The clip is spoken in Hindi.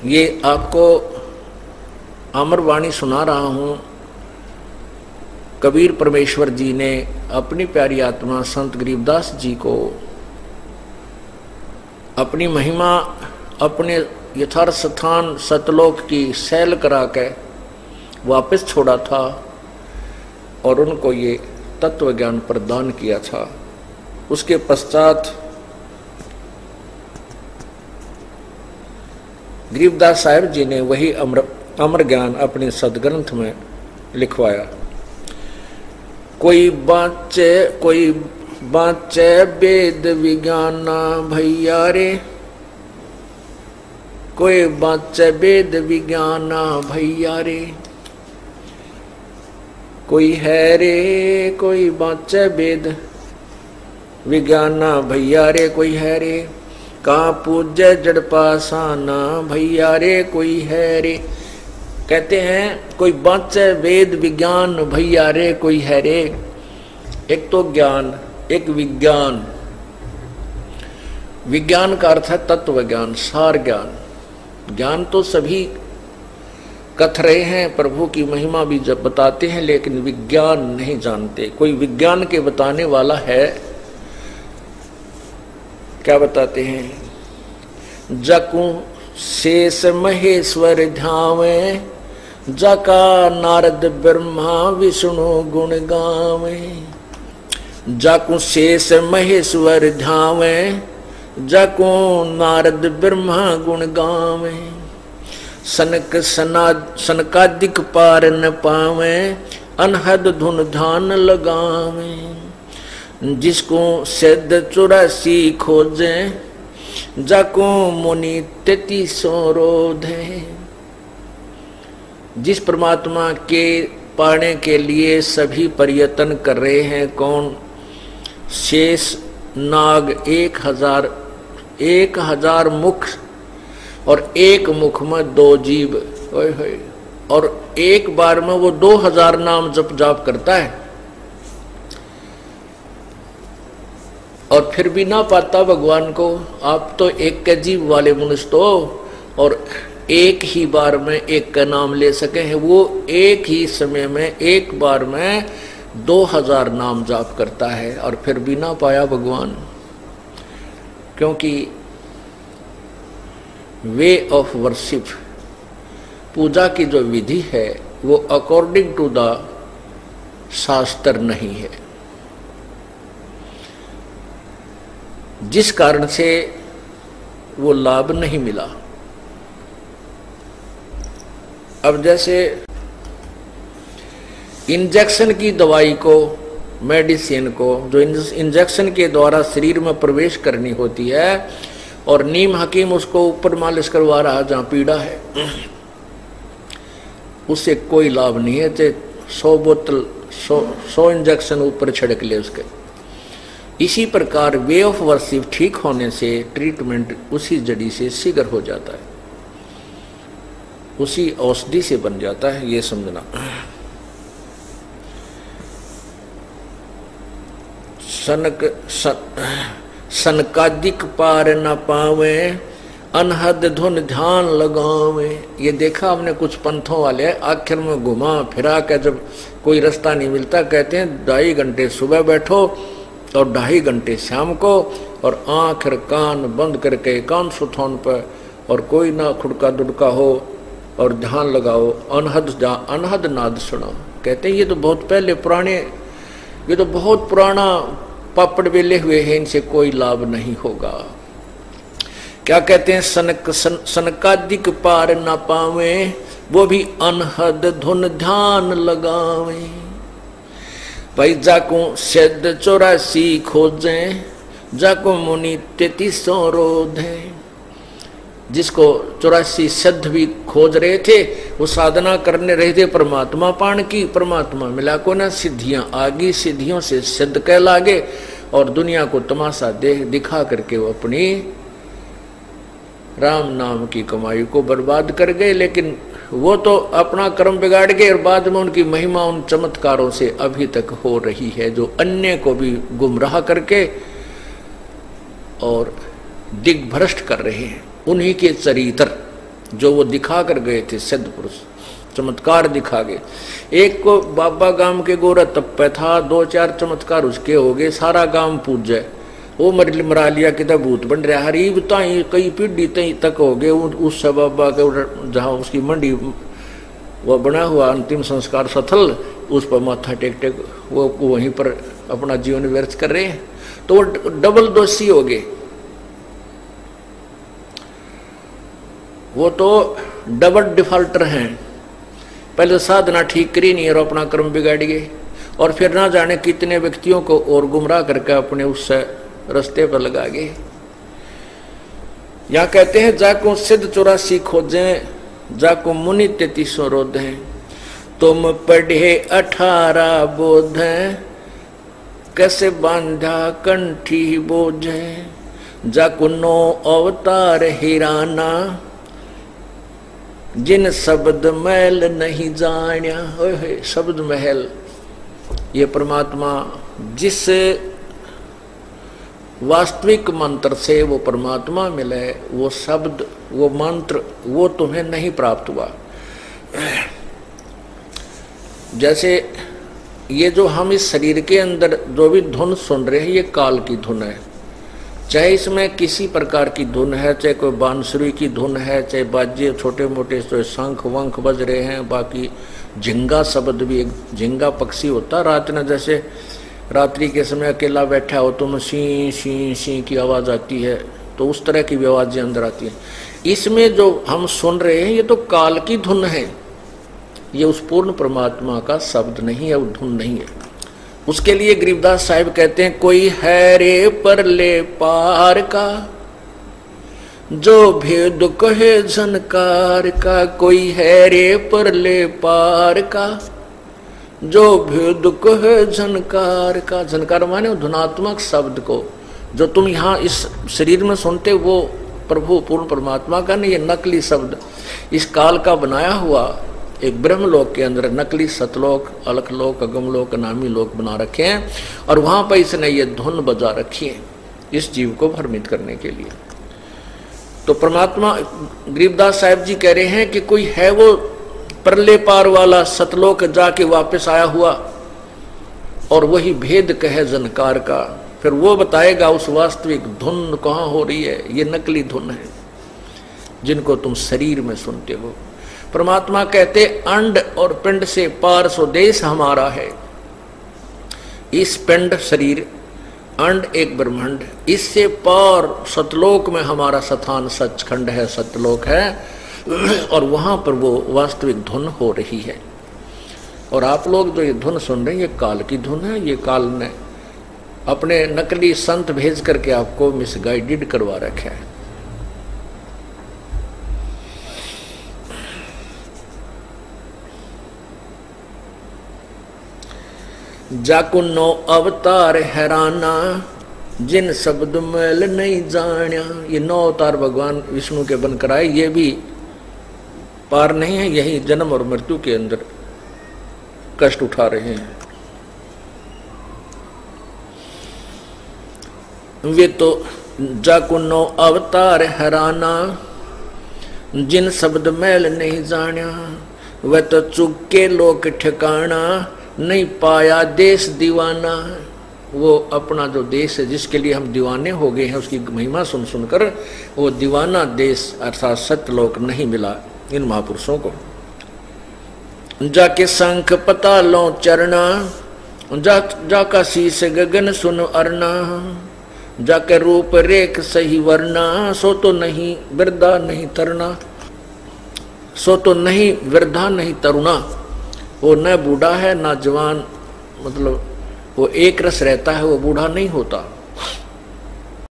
ये आपको अमरवाणी सुना रहा हूँ। कबीर परमेश्वर जी ने अपनी प्यारी आत्मा संत गरीबदास जी को अपनी महिमा अपने यथार्थ स्थान सतलोक की सैल करा के वापस छोड़ा था और उनको ये तत्व ज्ञान प्रदान किया था। उसके पश्चात गरीबदास साहिब जी ने वही अमर ज्ञान अपने सदग्रंथ में लिखवाया। कोई बाँचे वेद विज्ञाना भैया रे, कोई बाँचे वेद विज्ञाना भैया रे, कोई है रे कोई बाँचे वेद विज्ञाना भैया रे, कोई है रे कहाँ पूज्य जड़ पासाना भैया रे, कोई है रे। कहते हैं कोई बाँचे वेद विज्ञान भैया रे, कोई है रे। एक तो ज्ञान, एक विज्ञान। विज्ञान का अर्थ है तत्व ज्ञान, सार ज्ञान। ज्ञान तो सभी कथ रहे हैं, प्रभु की महिमा भी जब बताते हैं, लेकिन विज्ञान नहीं जानते। कोई विज्ञान के बताने वाला है, क्या बताते हैं? जकू शेष महेश्वर ध्यावे, जका नारद ब्रह्मा विष्णु गुण गावे। जकू शेष महेश्वर ध्यावे, जको नारद ब्रह्मा गुण गावे। सनकादिक पार न पावे, अनहद धुन ध्यान लगावे। जिसको सिद्ध 84 खोजे, जाको मुनि 33 रोधे। जिस परमात्मा के पाने के लिए सभी प्रयत्न कर रहे हैं, कौन? शेष नाग 1000 मुख और एक मुख में 2 जीव, और एक बार में वो 2000 नाम जप जाप करता है और फिर भी ना पाता भगवान को। आप तो एक के जीव वाले मनुष्य तो, और एक ही बार में एक का नाम ले सके हैं। वो एक ही समय में एक बार में 2000 नाम जाप करता है और फिर भी ना पाया भगवान। क्योंकि वे ऑफ वर्शिप, पूजा की जो विधि है, वो अकॉर्डिंग टू द शास्त्र नहीं है, जिस कारण से वो लाभ नहीं मिला। अब जैसे इंजेक्शन की दवाई को, मेडिसिन को, जो इंजेक्शन के द्वारा शरीर में प्रवेश करनी होती है, और नीम हकीम उसको ऊपर मालिश करवा रहा जहां पीड़ा है, उससे कोई लाभ नहीं है। चाहे 100 बोतल 100 इंजेक्शन ऊपर छिड़क ले उसके। इसी प्रकार वे ऑफ वर्शिप ठीक होने से ट्रीटमेंट उसी जड़ी से शीघ्र हो जाता है, उसी औषधि से बन जाता है, ये समझना। सनकादिक पार न पावे, अनहद धुन ध्यान लगावे। ये देखा हमने कुछ पंथों वाले आखिर में घुमा फिरा के, जब कोई रास्ता नहीं मिलता, कहते हैं 2.5 घंटे सुबह बैठो और 2.5 घंटे शाम को, और आंख और कान बंद करके एकांत सुथौन पर, और कोई ना खुड़का दुड़का हो, और ध्यान लगाओ, अनहद नाद सुनो। कहते हैं ये तो बहुत पहले पुराने, ये तो बहुत पुराना पापड़ बेले हुए हैं, इनसे कोई लाभ नहीं होगा। क्या कहते हैं? सनकादिक पार न पावे, वो भी अनहद धुन ध्यान लगावे। भाई जाको सिद्ध 84 खोजे, जाको मुनि 33 रोधे। जिसको 84 सिद्ध भी खोज रहे थे, वो साधना करने रहे थे परमात्मा पान की, परमात्मा मिला को ना, सिद्धियां आगी, सिद्धियों से सिद्ध कह लागे, और दुनिया को तमाशा दिखा करके वो अपनी राम नाम की कमाई को बर्बाद कर गए। लेकिन वो तो अपना कर्म बिगाड़ गए, और बाद में उनकी महिमा उन चमत्कारों से अभी तक हो रही है, जो अन्य को भी गुमराह करके और दिग्भ्रष्ट कर रहे हैं। उन्हीं के चरित्र जो वो दिखा कर गए थे सिद्ध पुरुष, चमत्कार दिखा गए। एक को बाबा गांव के गोरा तप्पे था, 2-4 चमत्कार उसके हो गए, सारा गांव पूजे, वो मरा लिया कि भूत बन रहा हरीब ताई कई पीढ़ी तई तक हो गए। उस बाबा के जहाँ उसकी मंडी वो बना हुआ अंतिम संस्कार सथल, उस पर माथा टेक टेक वो वहीं पर अपना जीवन व्यर्थ कर रहे हैं, तो वो डबल दोषी हो गए, वो तो डबल डिफॉल्टर हैं। पहले साधना ठीक करी नहीं और अपना कर्म बिगाड़ गए, और फिर ना जाने कितने व्यक्तियों को और गुमराह करके अपने उस रास्ते पर लगा गए। यहाँ कहते हैं जाको सिद्ध 84 खोजें, जाको मुनि 33 रोधें, तुम पढ़े 18 बोधें, कैसे बांधा कंठी बोझे, जाको 9 अवतार हिराना, जिन शब्द महल नहीं जान्या। शब्द महल, ये परमात्मा जिस वास्तविक मंत्र से वो परमात्मा मिले, वो शब्द वो मंत्र वो तुम्हें नहीं प्राप्त हुआ। जैसे ये जो हम इस शरीर के अंदर जो भी धुन सुन रहे हैं, ये काल की धुन है, चाहे इसमें किसी प्रकार की धुन है, चाहे कोई बांसुरी की धुन है, चाहे बाजे छोटे मोटे जो शंख वंख बज रहे हैं, बाकी झिंगा शब्द भी, एक झिंगा पक्षी होता रात में, जैसे रात्रि के समय अकेला बैठा हो तो सी सी सी की आवाज़ आती है, तो उस तरह की भी आवाज़ें अंदर आती हैं। इसमें जो हम सुन रहे हैं ये तो काल की धुन है, ये उस पूर्ण परमात्मा का शब्द नहीं है, वो धुन नहीं है। उसके लिए गरीबदास साहिब कहते हैं, कोई है रे परले पार का, जो भेद कहे झनकार का, कोई है रे परले पार का, जो भेद कहे झनकार का। झनकार माने धुनात्मक शब्द को, जो तुम यहाँ इस शरीर में सुनते वो प्रभु पूर्ण परमात्मा का नहीं, ये नकली शब्द इस काल का बनाया हुआ एक ब्रह्मलोक के अंदर नकली सतलोक, अलखलोक, अगमलोक, नामी लोक बना रखे हैं, और वहां पर इसने ये धुन बजा रखी है इस जीव को भ्रमित करने के लिए। तो परमात्मा गरीबदास साहिब जी कह रहे हैं कि कोई है वो परले पार वाला, सतलोक जाके वापस आया हुआ, और वही भेद कहे जनकार का, फिर वो बताएगा उस वास्तविक धुन कहाँ हो रही है। ये नकली धुन है जिनको तुम शरीर में सुनते हो। परमात्मा कहते अंड और पिंड से पार स्वदेश हमारा है। इस पिंड शरीर, अंड एक ब्रह्मांड, इससे पार सतलोक में हमारा स्थान सचखंड है, सतलोक है, और वहां पर वो वास्तविक धुन हो रही है। और आप लोग जो ये धुन सुन रहे हैं, ये काल की धुन है। ये काल ने अपने नकली संत भेज करके आपको मिसगाइडेड करवा रखा है। जाको 9 अवतार हैराना, जिन शब्द मैल नहीं जान्या। ये 9 अवतार भगवान विष्णु के बनकर आए, ये भी पार नहीं है, यही जन्म और मृत्यु के अंदर कष्ट उठा रहे हैं। वे तो जाको 9 अवतार हैराना, जिन शब्द मैल नहीं जान्या। वह तो चुक के लोक ठिकाना, नहीं पाया देश दीवाना। वो अपना जो देश है जिसके लिए हम दीवाने हो गए हैं, उसकी महिमा सुन सुनकर वो दीवाना देश अर्थात सत्यलोक नहीं मिला इन महापुरुषों को। जाके शंख पतालों चरना, जाका शीस गगन सुन अरना। जाके रूप रेख सही वरना, सो तो नहीं वृद्धा नहीं तरना। सो तो नहीं वृद्धा नहीं तरुणा। वो न बूढ़ा है न जवान, मतलब वो एक रस रहता है, वो बूढ़ा नहीं होता।